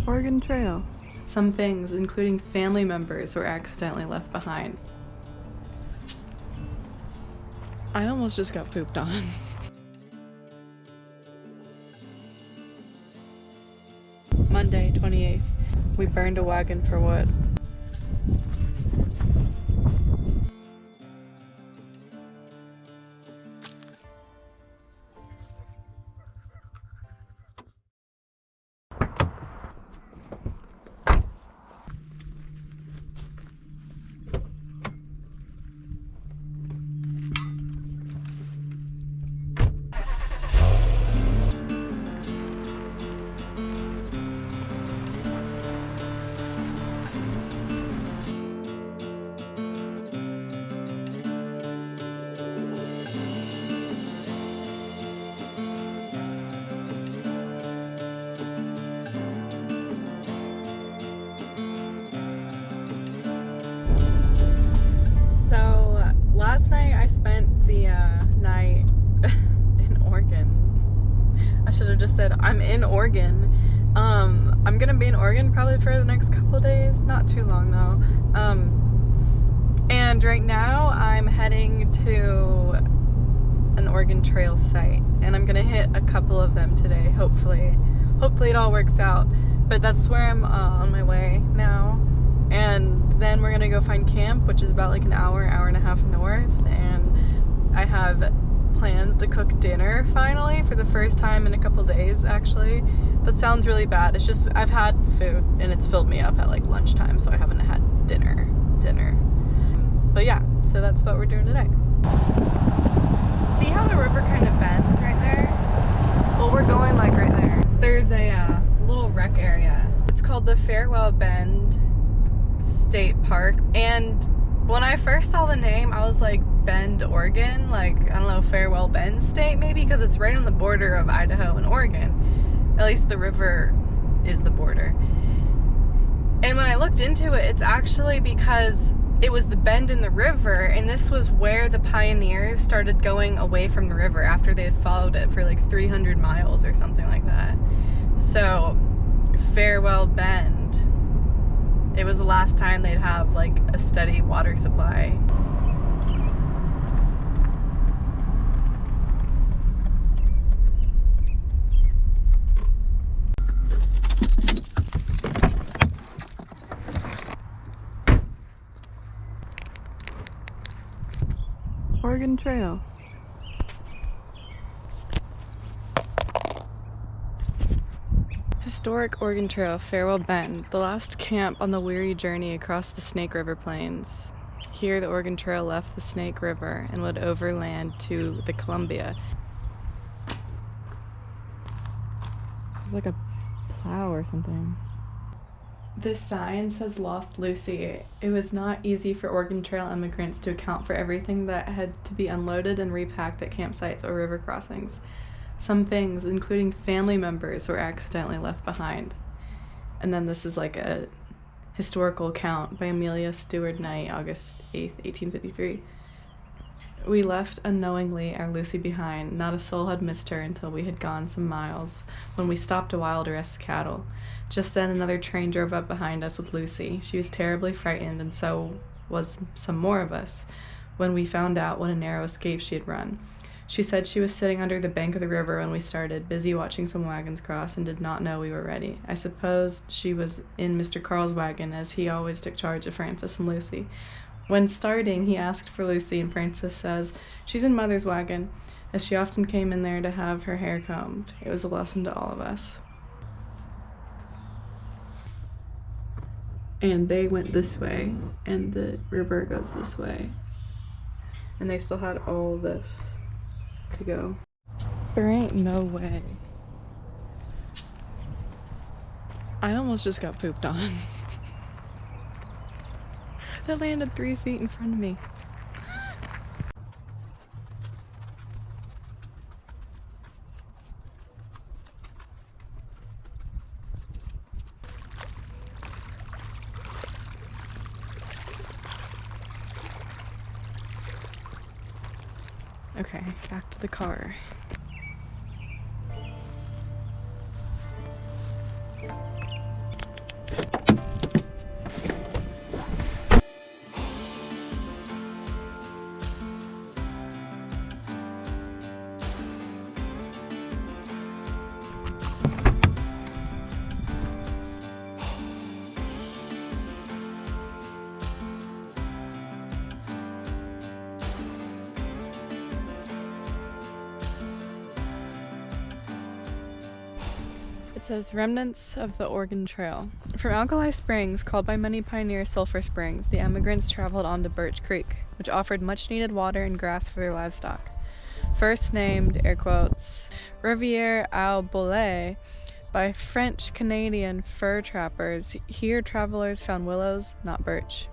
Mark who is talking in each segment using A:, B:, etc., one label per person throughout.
A: Oregon Trail.
B: Some things, including family members, were accidentally left behind. I almost just got pooped on. Monday, 28th. We burned a wagon for wood. Last night I spent the night in Oregon. I should have just said I'm in Oregon. I'm gonna be in Oregon probably for the next couple days, not too long though. And right now I'm heading to an Oregon Trail site, and I'm gonna hit a couple of them today. Hopefully it all works out. But that's where I'm on my way now. And then we're gonna go find camp, which is about like an hour and a half north, and I have plans to cook dinner finally for the first time in a couple days. Actually, that sounds really bad. It's just I've had food and it's filled me up at like lunchtime, so I haven't had dinner. But yeah, so that's what we're doing today. See how the river kind of bends right there? Well, we're going like right there. There's a little rec area. It's called the Farewell Bend State Park, and when I first saw the name I was like, Bend, Oregon, like, I don't know, Farewell Bend State maybe, because it's right on the border of Idaho and Oregon. At least the river is the border. And when I looked into it, it's actually because it was the bend in the river, and this was where the pioneers started going away from the river after they had followed it for like 300 miles or something like that. So Farewell Bend, it was the last time they'd have like a steady water supply.
A: Oregon Trail.
B: Historic Oregon Trail, Farewell Bend, the last camp on the weary journey across the Snake River Plains. Here the Oregon Trail left the Snake River and would overland to the Columbia. It's like a plow or something. This sign says Lost Lucy. It was not easy for Oregon Trail immigrants to account for everything that had to be unloaded and repacked at campsites or river crossings. Some things, including family members, were accidentally left behind. And then this is like a historical account by Amelia Stewart Knight, August 8th, 1853. We left unknowingly our Lucy behind. Not a soul had missed her until we had gone some miles, when we stopped a while to rest the cattle. Just then another train drove up behind us with Lucy. She was terribly frightened, and so was some more of us, when we found out what a narrow escape she had run. She said she was sitting under the bank of the river when we started, busy watching some wagons cross, and did not know we were ready. I supposed she was in Mr. Carl's wagon, as he always took charge of Frances and Lucy. When starting, he asked for Lucy, and Frances says she's in Mother's wagon, as she often came in there to have her hair combed. It was a lesson to all of us. And they went this way, and the river goes this way. And they still had all this to go. There ain't no way. I almost just got pooped on. That landed 3 feet in front of me. Okay, back to the car. It says remnants of the Oregon Trail. From Alkali Springs, called by many pioneers Sulphur Springs, the emigrants traveled on to Birch Creek, which offered much needed water and grass for their livestock. First named, air quotes, Rivière au Bolet by French-Canadian fur trappers, here travelers found willows, not birch.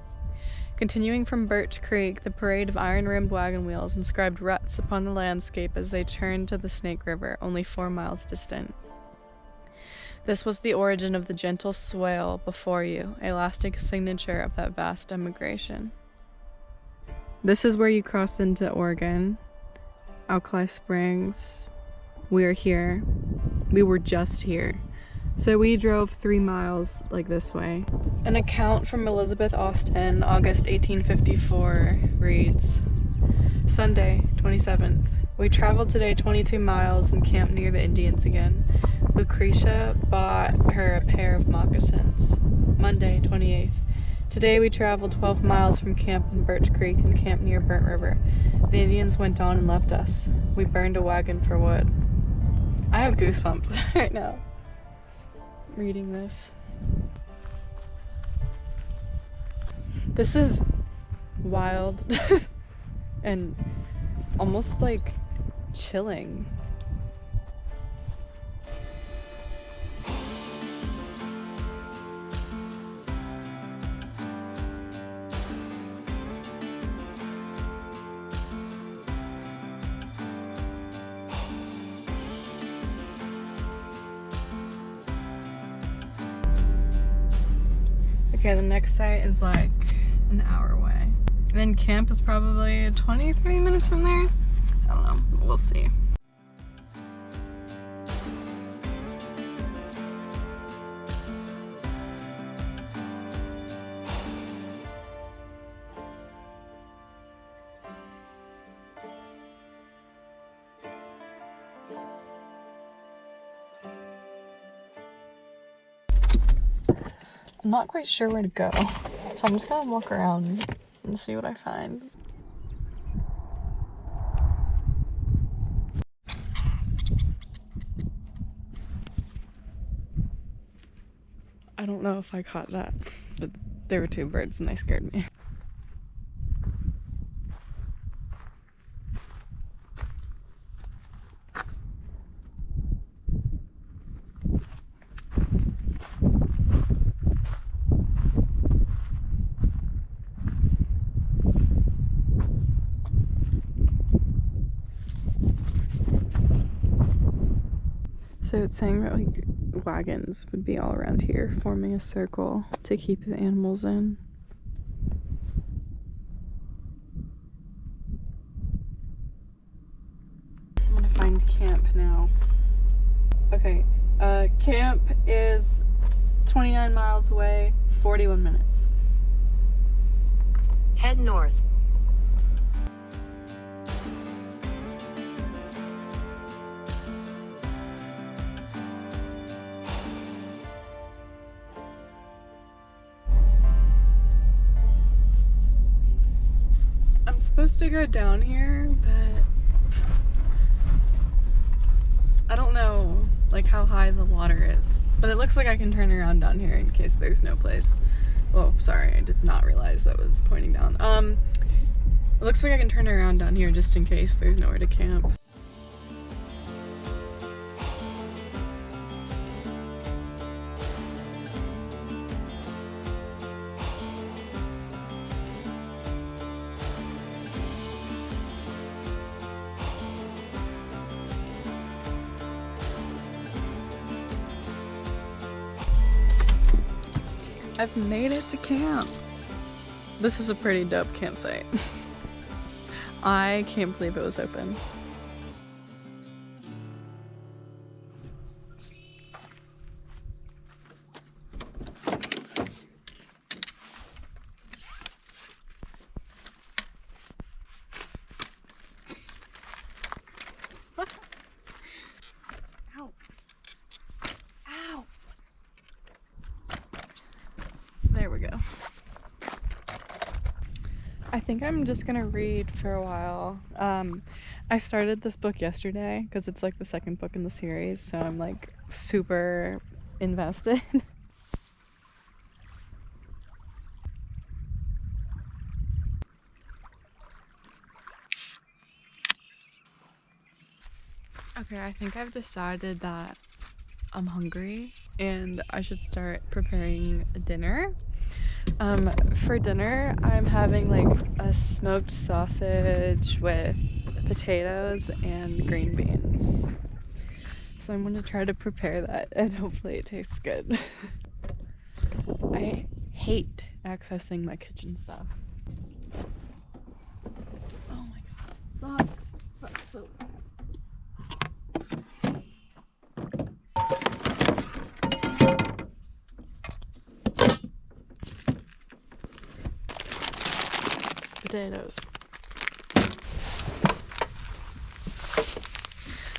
B: Continuing from Birch Creek, the parade of iron-rimmed wagon wheels inscribed ruts upon the landscape as they turned to the Snake River, only 4 miles distant. This was the origin of the gentle swale before you, a lasting signature of that vast emigration. This is where you cross into Oregon, Alkali Springs. We're here. We were just here. So we drove 3 miles like this way. An account from Elizabeth Austin, August 1854, reads, Sunday, 27th. We traveled today 22 miles and camped near the Indians again. Lucretia bought her a pair of moccasins. Monday, 28th. Today we traveled 12 miles from camp in Birch Creek and camped near Burnt River. The Indians went on and left us. We burned a wagon for wood. I have goosebumps right now reading this. This is wild and almost like chilling. Okay, the next site is like an hour away. And then camp is probably 23 minutes from there. I don't know, we'll see. I'm not quite sure where to go, so I'm just gonna walk around and see what I find. I don't know if I caught that, but there were 2 birds and they scared me. So it's saying that like wagons would be all around here, forming a circle to keep the animals in. I'm gonna find camp now. Okay, camp is 29 miles away, 41 minutes.
C: Head north.
B: I'm supposed to go down here, but I don't know like how high the water is. But it looks like I can turn around down here in case there's no place. Oh, sorry, I did not realize that was pointing down. It looks like I can turn around down here just in case there's nowhere to camp. I've made it to camp. This is a pretty dope campsite. I can't believe it was open. we go. I think I'm just gonna read for a while. I started this book yesterday because it's like the second book in the series, so I'm like super invested. Okay, I think I've decided that I'm hungry and I should start preparing dinner. For dinner, I'm having like a smoked sausage with potatoes and green beans. So I'm gonna try to prepare that and hopefully it tastes good. I hate accessing my kitchen stuff. Oh my god, it sucks. It sucks so bad. Potatoes.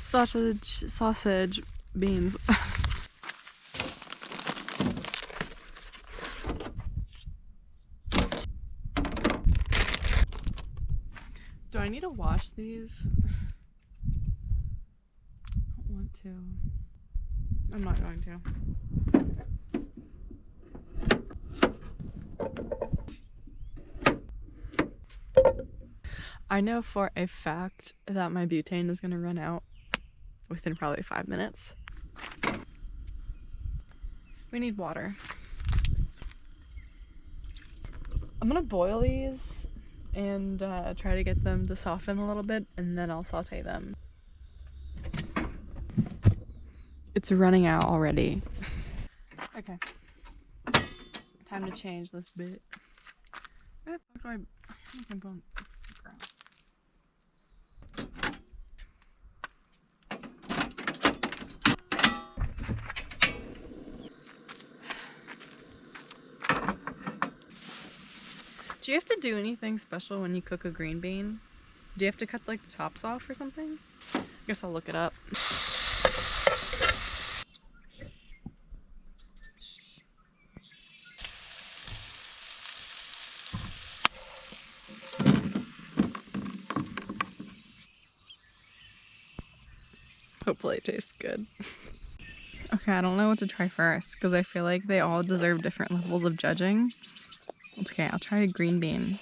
B: Sausage, beans. Do I need to wash these? I don't want to. I'm not going to. I know for a fact that my butane is gonna run out within probably 5 minutes. We need water. I'm gonna boil these and try to get them to soften a little bit, and then I'll saute them. It's running out already. Okay. Time to change this bit. Where the fuck do I put on the ground? Do you have to do anything special when you cook a green bean? Do you have to cut like the tops off or something? I guess I'll look it up. Hopefully it tastes good. Okay, I don't know what to try first because I feel like they all deserve different levels of judging. Okay, I'll try a green bean.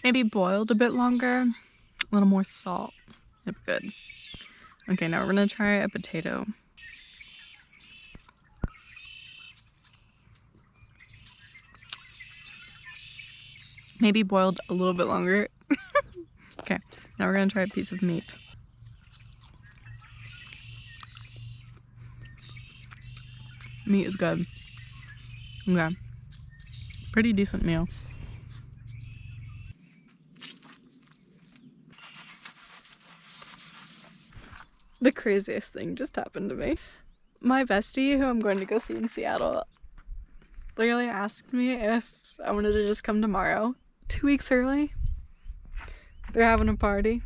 B: Maybe boiled a bit longer, a little more salt. Yep, good. Okay, now we're gonna try a potato. Maybe boiled a little bit longer. Okay, now we're gonna try a piece of meat. Meat is good. Okay. Pretty decent meal. The craziest thing just happened to me. My bestie, who I'm going to go see in Seattle, literally asked me if I wanted to just come tomorrow. 2 weeks early. They're having a party.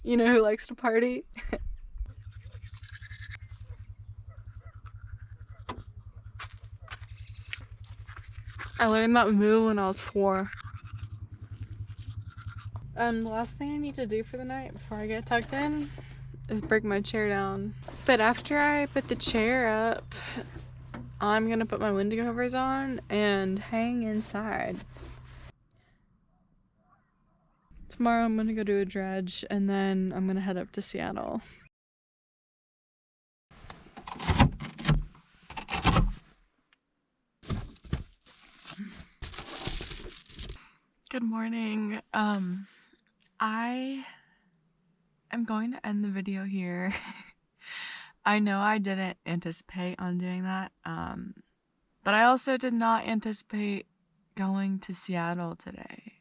B: You know who likes to party? I learned that move when I was 4. The last thing I need to do for the night before I get tucked in is break my chair down. But after I put the chair up, I'm gonna put my window covers on and hang inside. Tomorrow I'm gonna go do a dredge and then I'm gonna head up to Seattle. Good morning. I am going to end the video here. I know I didn't anticipate on doing that, but I also did not anticipate going to Seattle today.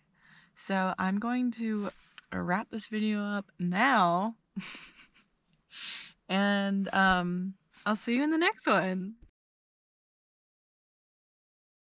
B: So I'm going to wrap this video up now, and I'll see you in the next one.